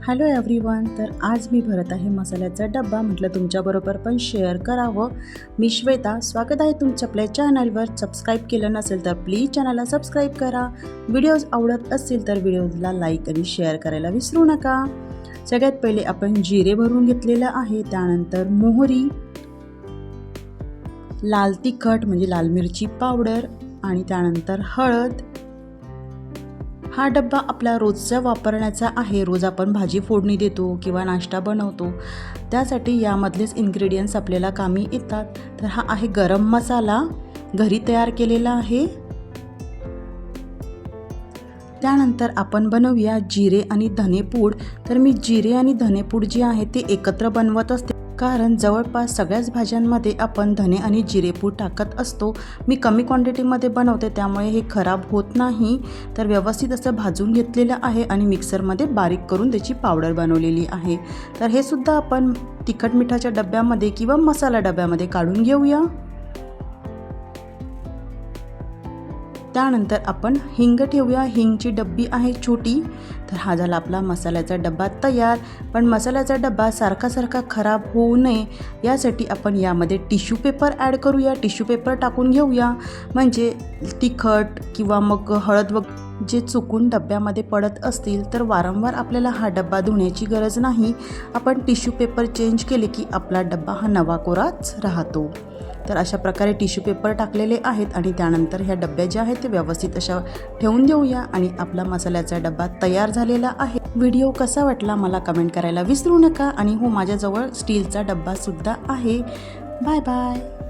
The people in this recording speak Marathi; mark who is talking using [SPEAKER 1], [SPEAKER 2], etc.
[SPEAKER 1] Hello everyone. तर आज मी भरत आहे मसाल्याचा डब्बा. म्हटलं तुमच्याबरोबर पण शेअर करावं. मी श्वेता, स्वागत आहे तुमचं आपल्या चॅनलवर. सबस्क्राईब केलं नसेल तर प्लीज चॅनलला सबस्क्राईब करा. व्हिडिओज आवडत असतील तर व्हिडिओला लाईक आणि शेअर करायला विसरू नका. सगळ्यात पहिले आपण जिरे भरून घेतलेलं आहे, त्यानंतर मोहरी, लाल तिखट म्हणजे लाल मिरची पावडर आणि त्यानंतर हळद. हा डब्बा आपला रोजचा वापरण्याचा आहे. रोज आपण भाजी फोडणी देतो किंवा नाश्ता बनवतो, त्यासाठी यामधलेच इन्ग्रेडियंट्स आपल्याला कामी येतात. तर हा आहे गरम मसाला, घरी तयार केलेला आहे. त्यानंतर आपण बनवूया जिरे आणि धनेपूड. तर मी जिरे आणि धनेपूड जी आहे ते एकत्र बनवत असते, कारण जवळपास सगळ्याच भाज्यांमध्ये आपण धने आणि जिरेपूड टाकत असतो. मी कमी क्वांटिटीमध्ये बनवते, त्यामुळे हे खराब होत नाही. तर व्यवस्थित असं भाजून घेतलेलं आहे आणि मिक्सरमध्ये बारीक करून त्याची पावडर बनवलेली आहे. तर हे सुद्धा आपण तिखट मिठाच्या डब्यामध्ये किंवा मसाला डब्यामध्ये काढून घेऊया. त्यानंतर आपण हिंग ठेवूया. हिंगची डब्बी आहे छोटी. तर हा झाला आपला मसाल्याचा डब्बा तयार. पण मसाल्याचा डब्बा सारखा खराब होऊ नये यासाठी आपण यामध्ये टिश्यू पेपर ॲड करूया. टिश्यू पेपर टाकून घेऊया, म्हणजे तिखट किंवा मग हळद जे चुकून डब्यामध्ये पडत असतील तर वारंवार आपल्याला हा डब्बा धुण्याची गरज नाही. आपण टिश्यू पेपर चेंज केले की आपला डब्बा हा नवा कोराच राहतो. तर अशा प्रकारे टिश्यू पेपर टाकलेले आहेत आणि त्यानंतर ह्या डब्या ज्या आहेत ते व्यवस्थित अशा ठेवून देऊया आणि आपला मसाल्याचा डब्बा तयार झालेला आहे. व्हिडिओ कसा वाटला मला कमेंट करायला विसरू नका. आणि हो, माझ्याजवळ स्टीलचा डब्बासुद्धा आहे. Bye bye.